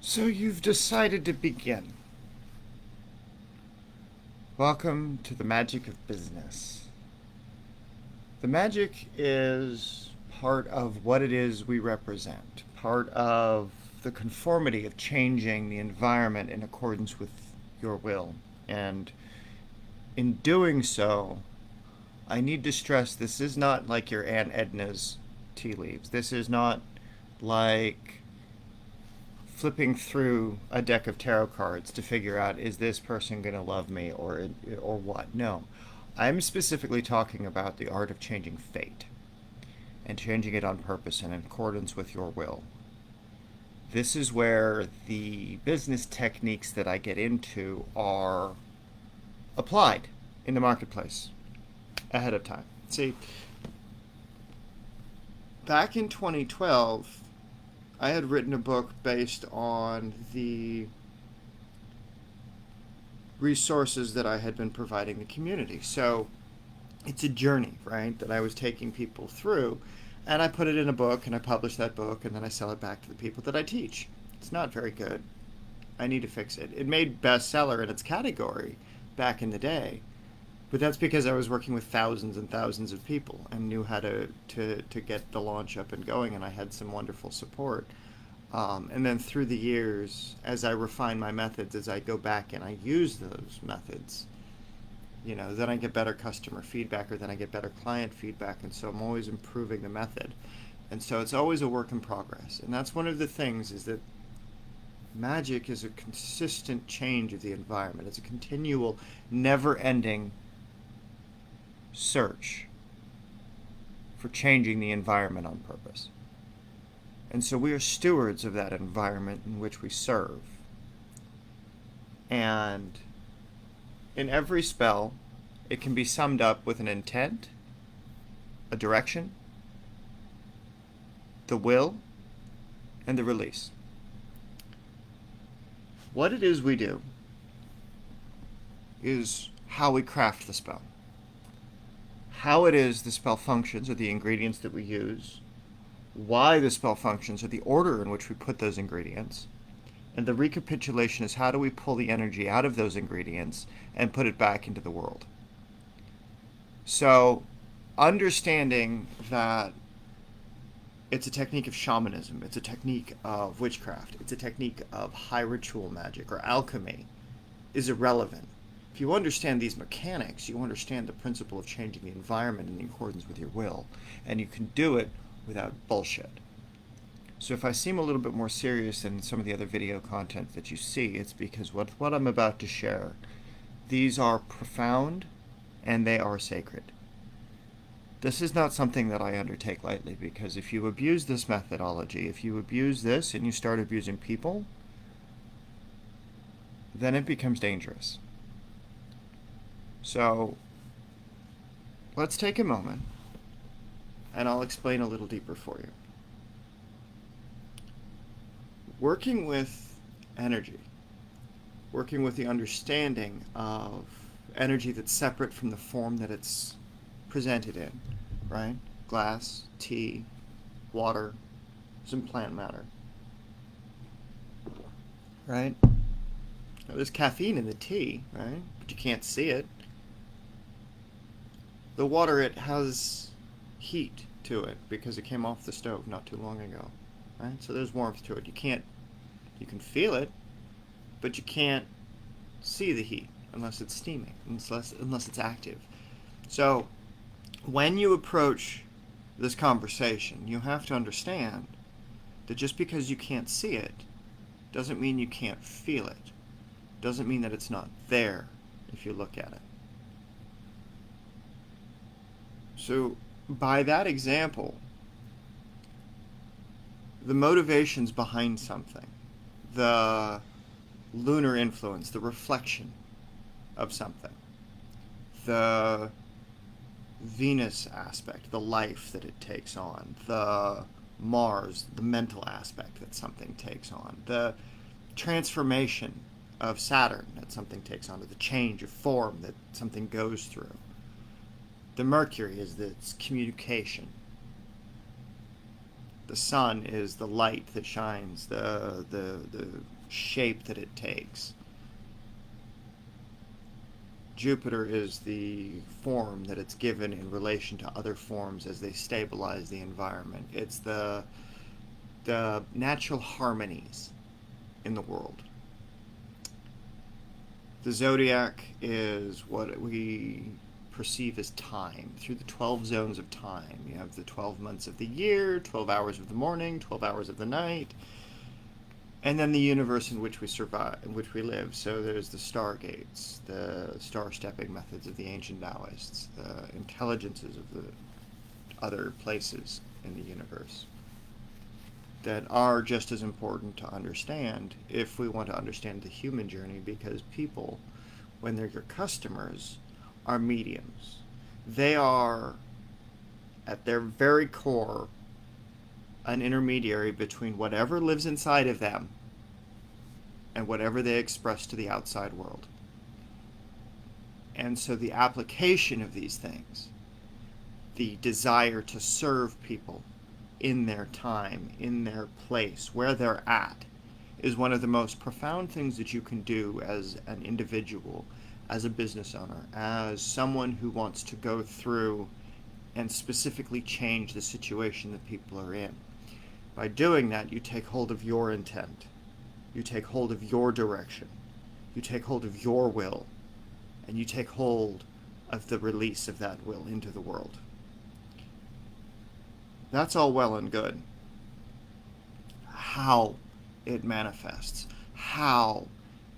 So you've decided to begin. Welcome to the magic of business. The magic is part of what it is we represent, part of the conformity of changing the environment in accordance with your will. And in doing so, I need to stress this is not like your Aunt Edna's tea leaves. This is not like flipping through a deck of tarot cards to figure out, is this person going to love me or what. No, I'm specifically talking about the art of changing fate and changing it on purpose and in accordance with your will. This is where the business techniques that I get into are applied in the marketplace ahead of time. See, back in 2012, I had written a book based on the resources that I had been providing the community. So it's a journey, right, that I was taking people through. And I put it in a book and I publish that book and then I sell it back to the people that I teach. It's not very good. I need to fix it. It made bestseller in its category back in the day, but that's because I was working with thousands and thousands of people and knew how to get the launch up and going, and I had some wonderful support. And then through the years, as I refine my methods, as I go back and I use those methods, then I get better customer feedback or then I get better client feedback. And so I'm always improving the method. And so it's always a work in progress. And that's one of the things is that magic is a consistent change of the environment. It's a continual, never ending search for changing the environment on purpose. And so we are stewards of that environment in which we serve. And in every spell, it can be summed up with an intent, a direction, the will, and the release. What it is we do is how we craft the spell. How it is the spell functions are the ingredients that we use, why the spell functions are the order in which we put those ingredients, and the recapitulation is how do we pull the energy out of those ingredients and put it back into the world. So, understanding that it's a technique of shamanism, it's a technique of witchcraft, it's a technique of high ritual magic or alchemy is irrelevant. If you understand these mechanics, you understand the principle of changing the environment in accordance with your will, and you can do it without bullshit. So if I seem a little bit more serious than some of the other video content that you see, it's because what I'm about to share, these are profound and they are sacred. This is not something that I undertake lightly, because if you abuse this methodology, if you abuse this and you start abusing people, then it becomes dangerous. So let's take a moment and I'll explain a little deeper for you. Working with energy, working with the understanding of energy that's separate from the form that it's presented in, right? Glass, tea, water, some plant matter, right? Now, there's caffeine in the tea, right? But you can't see it. The water, it has heat to it because it came off the stove not too long ago, right? So there's warmth to it. You can feel it, but you can't see the heat unless it's steaming, unless it's active. So when you approach this conversation, you have to understand that just because you can't see it doesn't mean you can't feel it. Doesn't mean that it's not there if you look at it. So by that example, the motivations behind something, the lunar influence, the reflection of something, the Venus aspect, the life that it takes on, the Mars, the mental aspect that something takes on, the transformation of Saturn that something takes on, or the change of form that something goes through. The Mercury is this communication. The sun is the light that shines, the shape that it takes. Jupiter is the form that it's given in relation to other forms as they stabilize the environment. It's the natural harmonies in the world. The zodiac is what we perceive as time through the 12 zones of time. You have the 12 months of the year, 12 hours of the morning, 12 hours of the night, and then the universe in which we survive, in which we live. So there's the stargates, the star-stepping methods of the ancient Taoists, the intelligences of the other places in the universe that are just as important to understand if we want to understand the human journey, because people, when they're your customers, are mediums. They are, at their very core, an intermediary between whatever lives inside of them and whatever they express to the outside world. And so the application of these things, the desire to serve people in their time, in their place, where they're at, is one of the most profound things that you can do as an individual, as a business owner, as someone who wants to go through and specifically change the situation that people are in. By doing that, you take hold of your intent. You take hold of your direction. You take hold of your will. And you take hold of the release of that will into the world. That's all well and good. How it manifests, how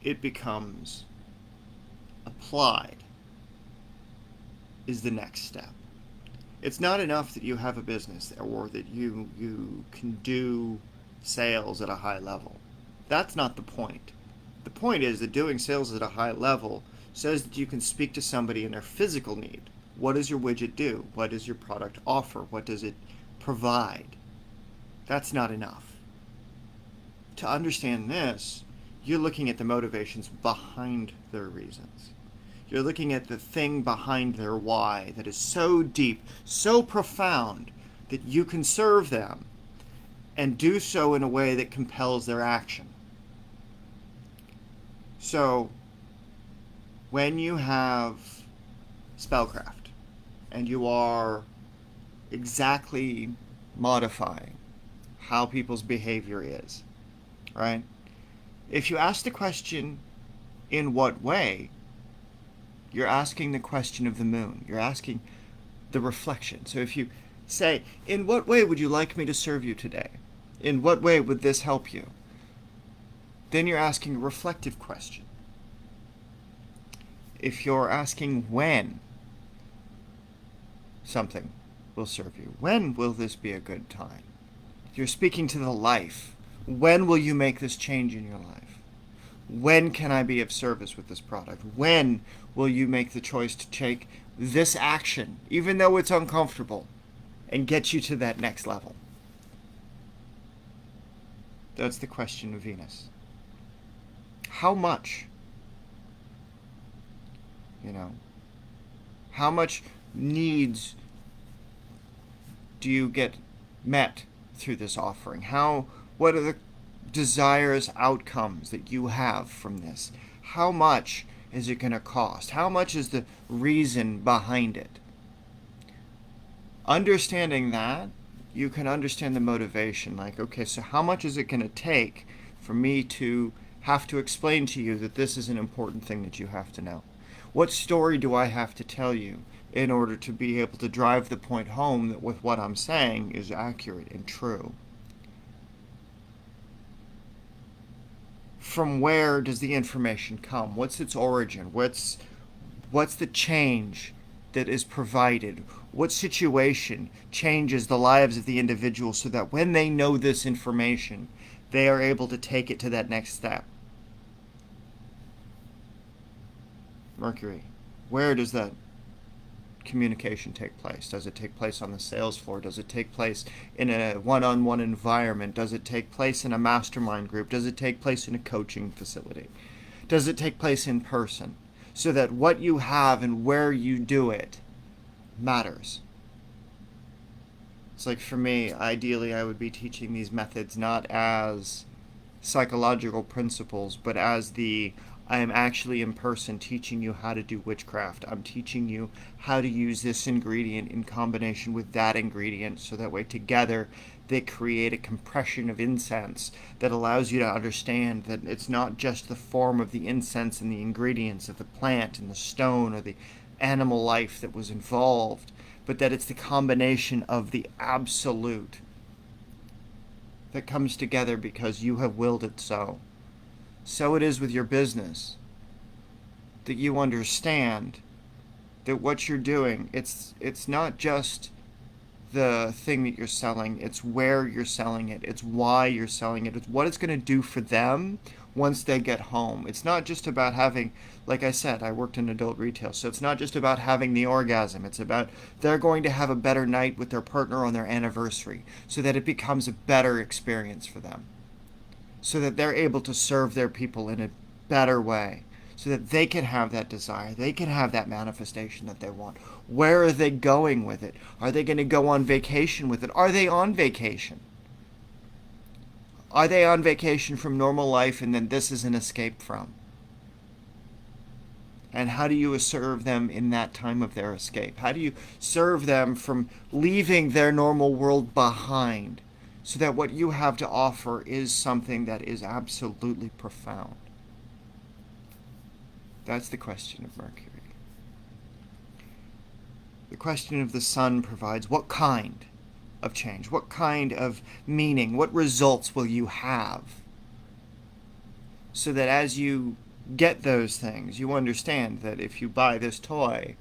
it becomes applied, is the next step. It's not enough that you have a business or that you can do sales at a high level. That's not the point. The point is that doing sales at a high level says that you can speak to somebody in their physical need. What does your widget do? What does your product offer? What does it provide? That's not enough. To understand this, you're looking at the motivations behind their reasons. You're looking at the thing behind their why that is so deep, so profound, that you can serve them and do so in a way that compels their action. So, when you have spellcraft and you are exactly modifying how people's behavior is, right? If you ask the question, in what way, you're asking the question of the moon. You're asking the reflection. So if you say, in what way would you like me to serve you today? In what way would this help you? Then you're asking a reflective question. If you're asking when something will serve you, when will this be a good time? You're speaking to the life. When will you make this change in your life? When can I be of service with this product? When will you make the choice to take this action, even though it's uncomfortable, and get you to that next level? That's the question of Venus. How much? How much needs do you get met through this offering? What are the desires, outcomes that you have from this? How much is it going to cost? How much is the reason behind it? Understanding that, you can understand the motivation. Like, okay, so how much is it going to take for me to have to explain to you that this is an important thing that you have to know? What story do I have to tell you in order to be able to drive the point home that with what I'm saying is accurate and true? From where does the information come? What's its origin? What's the change that is provided? What situation changes the lives of the individual so that when they know this information, they are able to take it to that next step? Mercury, where does that communication take place? Does it take place on the sales floor? Does it take place in a one-on-one environment? Does it take place in a mastermind group? Does it take place in a coaching facility? Does it take place in person? So that what you have and where you do it matters. It's like for me, ideally, I would be teaching these methods not as psychological principles, but as I am actually in person teaching you how to do witchcraft. I'm teaching you how to use this ingredient in combination with that ingredient so that way together they create a compression of incense that allows you to understand that it's not just the form of the incense and the ingredients of the plant and the stone or the animal life that was involved, but that it's the combination of the absolute that comes together because you have willed it so. So it is with your business, that you understand that what you're doing, it's not just the thing that you're selling, it's where you're selling it, it's why you're selling it, it's what it's going to do for them once they get home. It's not just about having, like I said, I worked in adult retail, so it's not just about having the orgasm. It's about they're going to have a better night with their partner on their anniversary so that it becomes a better experience for them, so that they're able to serve their people in a better way, so that they can have that desire, they can have that manifestation that they want. Where are they going with it? Are they going to go on vacation with it? Are they on vacation? Are they on vacation from normal life and then this is an escape from? And how do you serve them in that time of their escape? How do you serve them from leaving their normal world behind so that what you have to offer is something that is absolutely profound? That's the question of Mercury. The question of the sun provides what kind of change, what kind of meaning, what results will you have? So that as you get those things, you understand that if you buy this toy,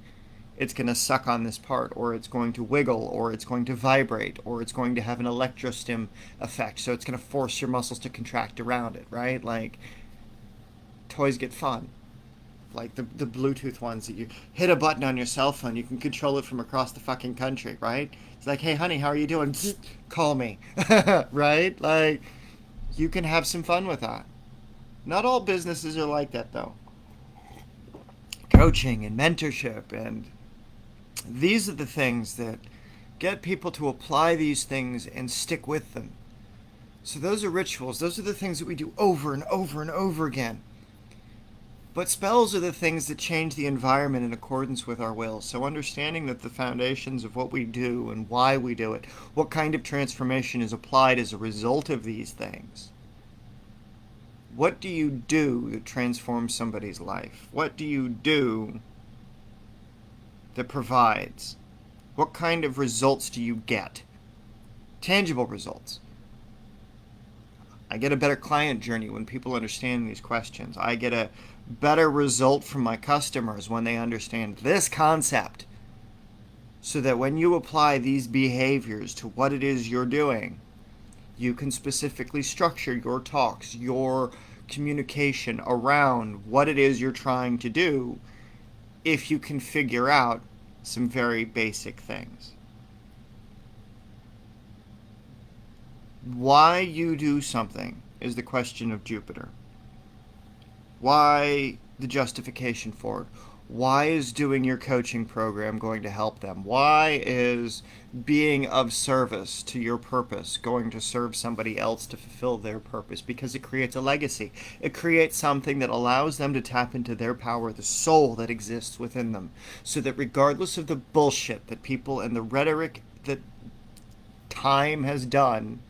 it's going to suck on this part, or it's going to wiggle, or it's going to vibrate, or it's going to have an electrostim effect, so it's going to force your muscles to contract around it, right? Like, toys get fun. Like the Bluetooth ones that you hit a button on your cell phone, you can control it from across the fucking country, right? It's like, hey, honey, how are you doing? Call me, right? Like, you can have some fun with that. Not all businesses are like that, though. Coaching and mentorship, and these are the things that get people to apply these things and stick with them. So those are rituals. Those are the things that we do over and over and over again. But spells are the things that change the environment in accordance with our will. So understanding that the foundations of what we do and why we do it, what kind of transformation is applied as a result of these things. What do you do that transforms somebody's life? What do you do that provides? What kind of results do you get? Tangible results. I get a better client journey when people understand these questions. I get a better result from my customers when they understand this concept. So that when you apply these behaviors to what it is you're doing, you can specifically structure your talks, your communication around what it is you're trying to do if you can figure out some very basic things. Why you do something is the question of Jupiter. Why the justification for it? Why is doing your coaching program going to help them? Why is being of service to your purpose going to serve somebody else to fulfill their purpose? Because it creates a legacy. It creates something that allows them to tap into their power, the soul that exists within them, so that regardless of the bullshit that people and the rhetoric that time has done,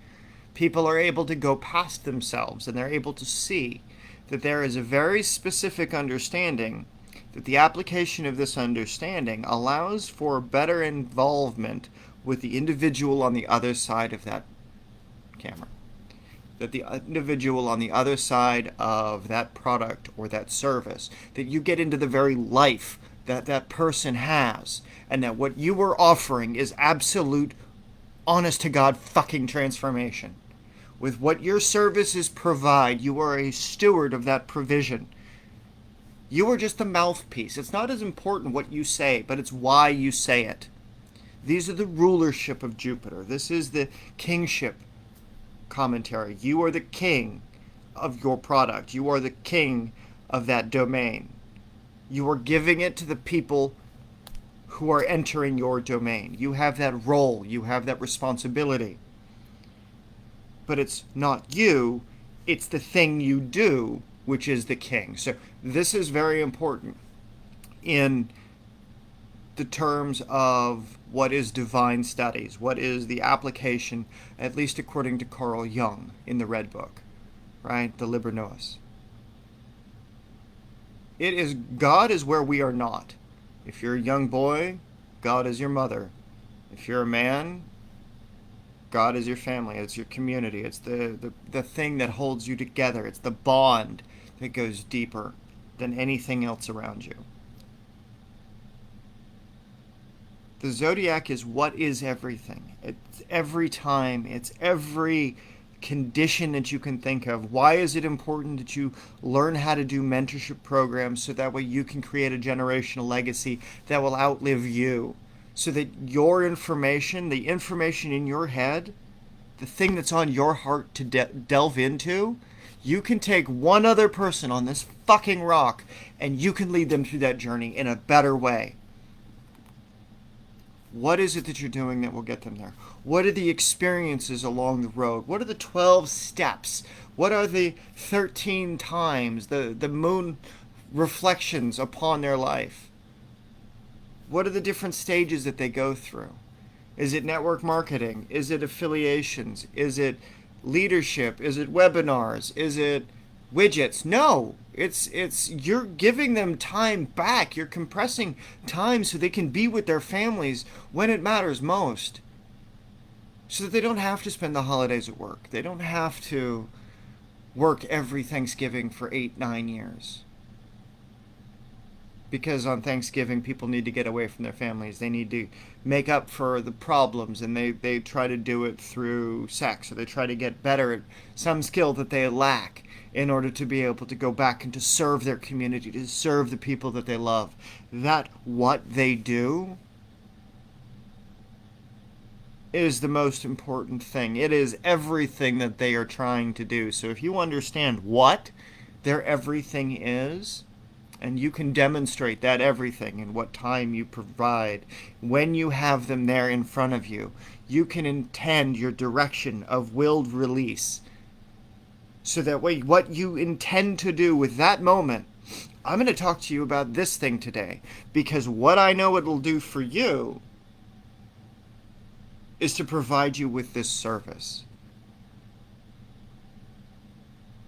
people are able to go past themselves and they're able to see that there is a very specific understanding, that the application of this understanding allows for better involvement with the individual on the other side of that camera. That the individual on the other side of that product or that service, that you get into the very life that that person has, and that what you are offering is absolute, honest to God fucking transformation. With what your services provide, you are a steward of that provision. You are just the mouthpiece. It's not as important what you say, but it's why you say it. These are the rulership of Jupiter. This is the kingship commentary. You are the king of your product. You are the king of that domain. You are giving it to the people who are entering your domain. You have that role, you have that responsibility. But it's not you, it's the thing you do, which is the king. So this is very important in the terms of what is divine studies, what is the application, at least according to Carl Jung in the Red Book, right? The Liber Novis. It is, God is where we are not. If you're a young boy, God is your mother. If you're a man, God is your family. It's your community. It's the thing that holds you together. It's the bond that goes deeper than anything else around you. The zodiac is what is everything. It's every time. It's every condition that you can think of. Why is it important that you learn how to do mentorship programs so that way you can create a generational legacy that will outlive you? So that your information, the information in your head, the thing that's on your heart to delve into, you can take one other person on this fucking rock and you can lead them through that journey in a better way. What is it that you're doing that will get them there? What are the experiences along the road? What are the 12 steps? What are the 13 times, the moon reflections upon their life? What are the different stages that they go through? Is it network marketing? Is it affiliations? Is it leadership? Is it webinars? Is it widgets? No, it's you're giving them time back. You're compressing time so they can be with their families when it matters most. So that they don't have to spend the holidays at work. They don't have to work every Thanksgiving for 8-9 years. Because on Thanksgiving, people need to get away from their families. They need to make up for the problems, and they try to do it through sex, or they try to get better at some skill that they lack in order to be able to go back and to serve their community, to serve the people that they love. That what they do is the most important thing. It is everything that they are trying to do. So if you understand what their everything is, and you can demonstrate that everything in what time you provide, when you have them there in front of you, you can intend your direction of willed release. So that way, what you intend to do with that moment, I'm going to talk to you about this thing today, because what I know it will do for you is to provide you with this service.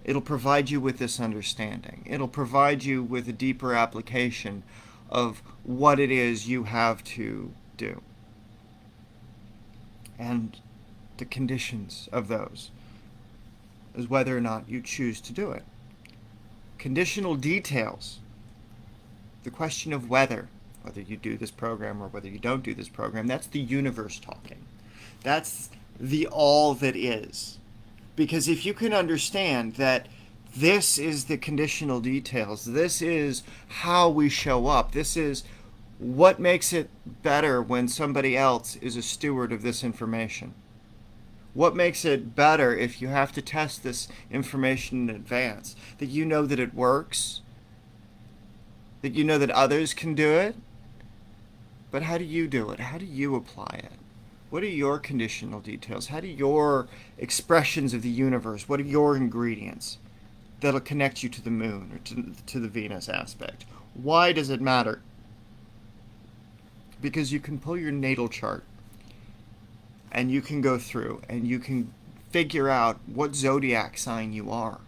It'll provide you with this understanding. It'll provide you with a deeper application of what it is you have to do and the conditions of those, is whether or not you choose to do it. Conditional details, the question of whether you do this program or whether you don't do this program, that's the universe talking. That's the all that is. Because if you can understand that this is the conditional details, this is how we show up, this is what makes it better when somebody else is a steward of this information. What makes it better if you have to test this information in advance? That you know that it works, that you know that others can do it, but how do you do it? How do you apply it? What are your conditional details? How do your expressions of the universe, what are your ingredients that'll connect you to the moon or to the Venus aspect? Why does it matter? Because you can pull your natal chart and you can go through and you can figure out what zodiac sign you are.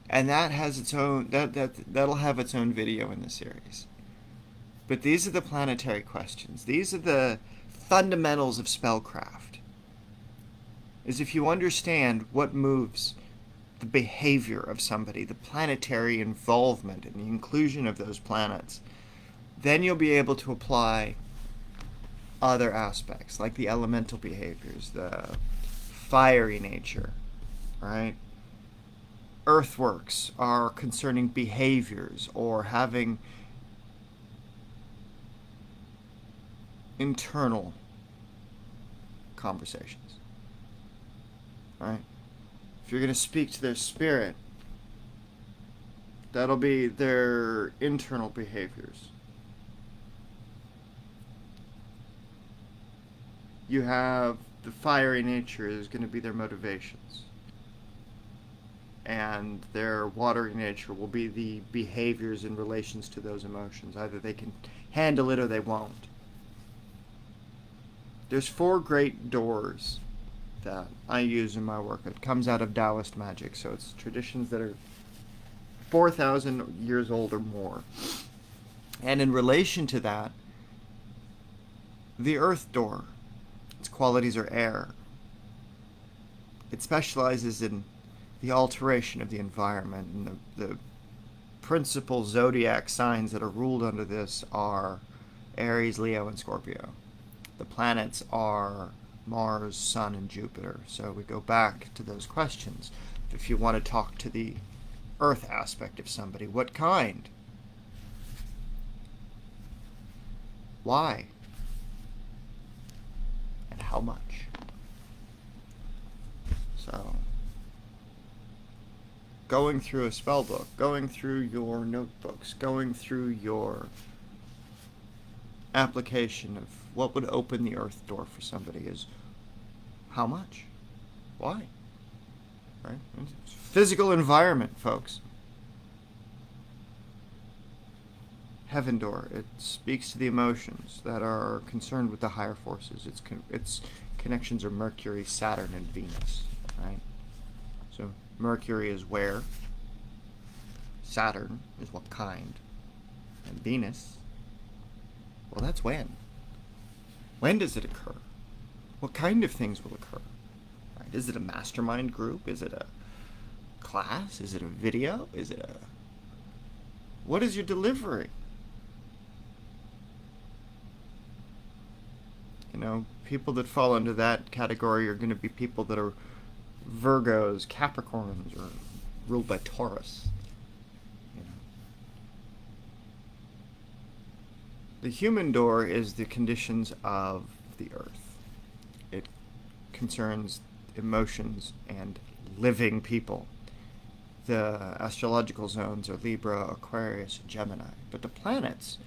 And that has its own, that'll have its own video in the series. But these are the planetary questions. These are the fundamentals of spellcraft. Is if you understand what moves the behavior of somebody, the planetary involvement and the inclusion of those planets, then you'll be able to apply other aspects, like the elemental behaviors, the fiery nature, right? Earthworks are concerning behaviors or having internal conversations, right? If you're going to speak to their spirit, that'll be their internal behaviors. You have the fiery nature is going to be their motivations. And their watery nature will be the behaviors in relations to those emotions. Either they can handle it or they won't. There's 4 great doors that I use in my work. It comes out of Taoist magic, so it's traditions that are 4,000 years old or more. And in relation to that, the earth door, its qualities are air. It specializes in the alteration of the environment, and the principal zodiac signs that are ruled under this are Aries, Leo, and Scorpio. The planets are Mars, Sun, and Jupiter. So we go back to those questions. If you want to talk to the earth aspect of somebody, what kind? Why? And how much? So, going through a spell book, going through your notebooks, going through your application of what would open the earth door for somebody is how much? Why? Right? It's physical environment, folks. Heaven door, it speaks to the emotions that are concerned with the higher forces. Its connections are Mercury, Saturn, and Venus, right? So Mercury is where, Saturn is what kind, and Venus, well, that's when. When does it occur? What kind of things will occur? Right? Is it a mastermind group? Is it a class? Is it a video? Is it a... What is your delivery? You know, people that fall into that category are going to be people that are Virgos, Capricorns, or ruled by Taurus. You know. The human door is the conditions of the earth. It concerns emotions and living people. The astrological zones are Libra, Aquarius, and Gemini. But the planets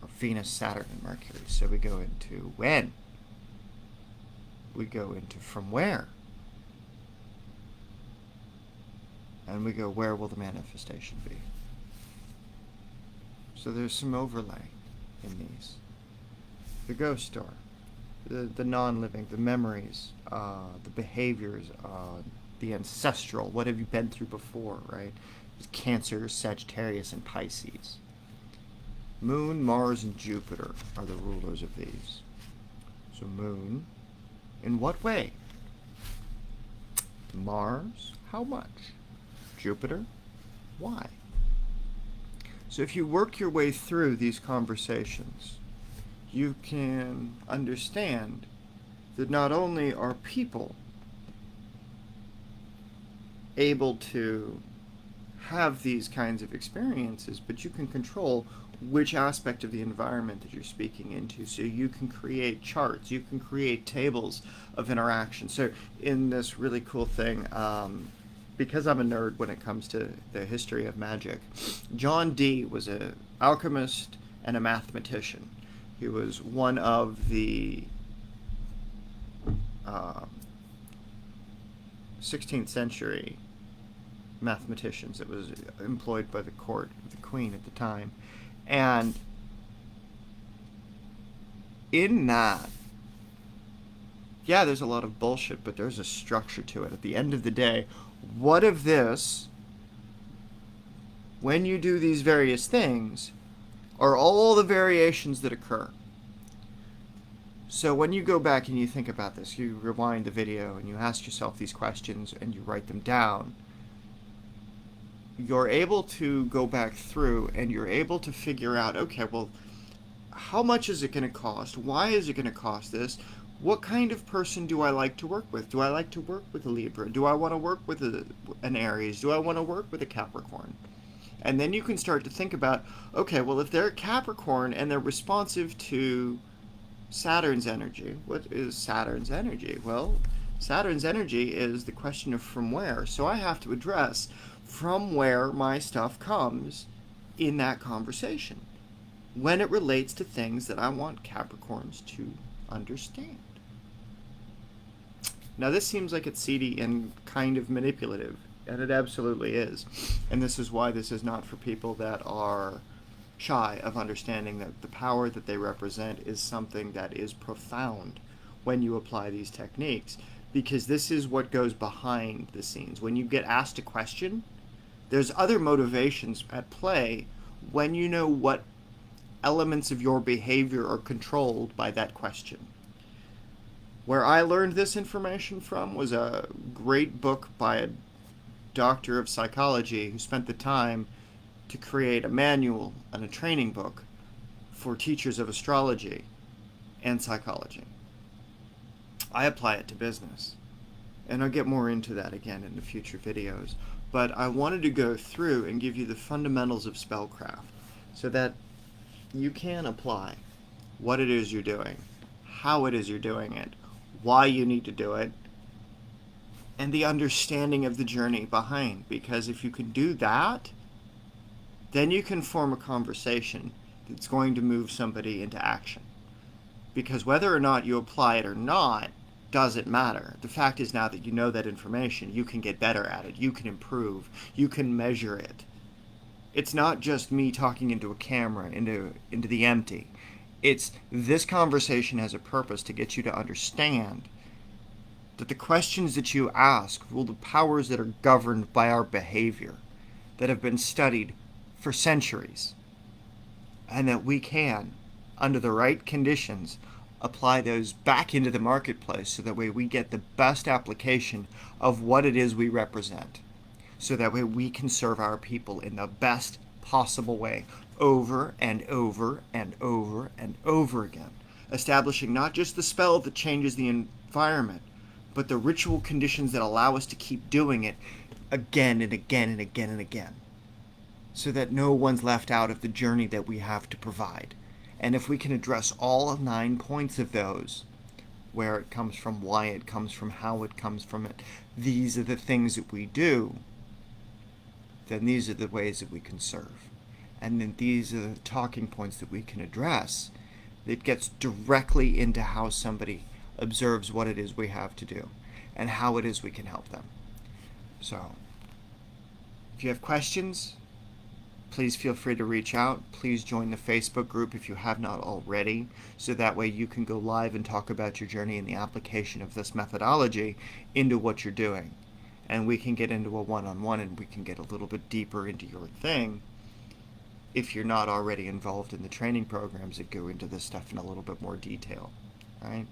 are Venus, Saturn, and Mercury. So we go into when. We go into from where. And we go, where will the manifestation be? So there's some overlay in these. The ghost door, the non-living, the memories, the behaviors, the ancestral, what have you been through before, right? Cancer, Sagittarius, and Pisces. Moon, Mars, and Jupiter are the rulers of these. So Moon, in what way? Mars, how much? Jupiter, why? So if you work your way through these conversations, you can understand that not only are people able to have these kinds of experiences, but you can control which aspect of the environment that you're speaking into. So you can create charts, you can create tables of interaction. So in this really cool thing, because I'm a nerd when it comes to the history of magic, John Dee was an alchemist and a mathematician. He was one of the 16th century mathematicians that was employed by the court of the queen at the time. And in that, yeah, there's a lot of bullshit, but there's a structure to it. At the end of the day, what of this, when you do these various things, are all the variations that occur. So when you go back and you think about this, you rewind the video and you ask yourself these questions and you write them down, you're able to go back through and you're able to figure out, okay, well, how much is it going to cost? Why is it going to cost this? What kind of person do I like to work with? Do I like to work with a Libra? Do I want to work with an Aries? Do I want to work with a Capricorn? And then you can start to think about, okay, well, if they're Capricorn and they're responsive to Saturn's energy, what is Saturn's energy? Well, Saturn's energy is the question of from where. So I have to address from where my stuff comes in that conversation when it relates to things that I want Capricorns to understand. Now, this seems like it's seedy and kind of manipulative, and it absolutely is. And this is why this is not for people that are shy of understanding that the power that they represent is something that is profound when you apply these techniques, because this is what goes behind the scenes. When you get asked a question, there's other motivations at play when you know what elements of your behavior are controlled by that question. Where I learned this information from was a great book by a doctor of psychology who spent the time to create a manual and a training book for teachers of astrology and psychology. I apply it to business, and I'll get more into that again in the future videos. But I wanted to go through and give you the fundamentals of spellcraft so that you can apply what it is you're doing, how it is you're doing it, why you need to do it, and the understanding of the journey behind. Because if you can do that, then you can form a conversation that's going to move somebody into action. Because whether or not you apply it or not doesn't matter. The fact is, now that you know that information, you can get better at it, you can improve, you can measure it. It's not just me talking into a camera, into the empty. It's this conversation has a purpose to get you to understand that the questions that you ask rule the powers that are governed by our behavior, that have been studied for centuries, and that we can, under the right conditions, apply those back into the marketplace so that way we get the best application of what it is we represent, so that way we can serve our people in the best possible way over and over and over and over again, establishing not just the spell that changes the environment, but the ritual conditions that allow us to keep doing it again and again and again and again, so that no one's left out of the journey that we have to provide. And if we can address all 9 points of those, where it comes from, why it comes from, how it comes from it, these are the things that we do, then these are the ways that we can serve. And then these are the talking points that we can address that gets directly into how somebody observes what it is we have to do and how it is we can help them. So, if you have questions, please feel free to reach out. Please join the Facebook group if you have not already, so that way you can go live and talk about your journey and the application of this methodology into what you're doing. And we can get into a one-on-one, and we can get a little bit deeper into your thing if you're not already involved in the training programs that go into this stuff in a little bit more detail, right?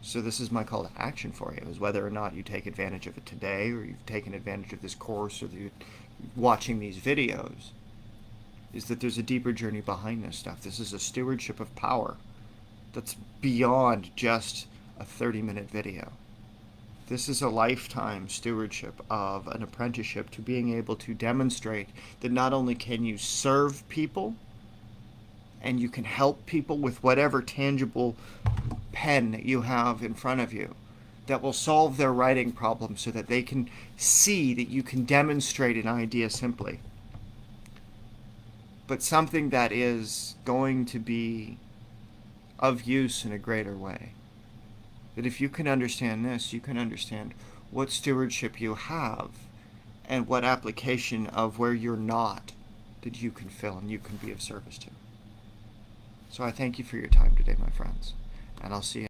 So this is my call to action for you, is whether or not you take advantage of it today, or you've taken advantage of this course, or you're watching these videos, is that there's a deeper journey behind this stuff. This is a stewardship of power that's beyond just a 30-minute video. This is a lifetime stewardship of an apprenticeship to being able to demonstrate that not only can you serve people and you can help people with whatever tangible pen that you have in front of you that will solve their writing problem so that they can see that you can demonstrate an idea simply, but something that is going to be of use in a greater way. That if you can understand this, you can understand what stewardship you have and what application of where you're not that you can fill and you can be of service to. So I thank you for your time today, my friends, and I'll see you